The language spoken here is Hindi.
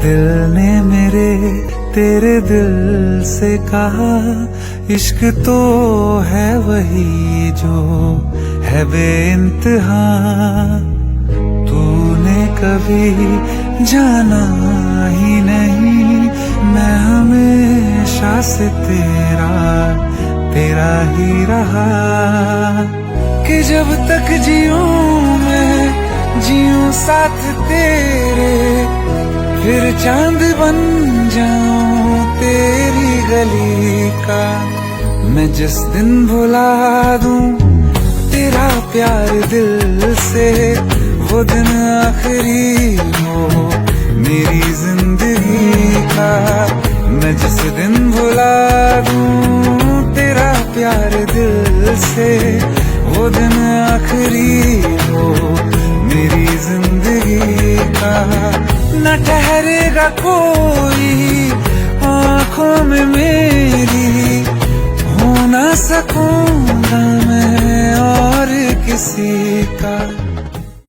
दिल ने मेरे तेरे दिल से कहा, इश्क तो है वही जो है बेइंतहा। तूने कभी जाना ही नहीं, मैं हमेशा से तेरा ही रहा। कि जब तक जीऊं मैं जीऊं साथ तेरे, फिर चांद बन जाऊं तेरी गली का। मैं जिस दिन भुला दूं तेरा प्यार दिल से, वो दिन आखिरी हो मेरी जिंदगी का। मैं जिस दिन भुला दूं तेरा प्यार दिल से, वो दिन आखिरी हो मेरी जिंदगी का। न ठहरेगा कोई आँखों में मेरी, हो ना सकूंगा मैं और किसी का।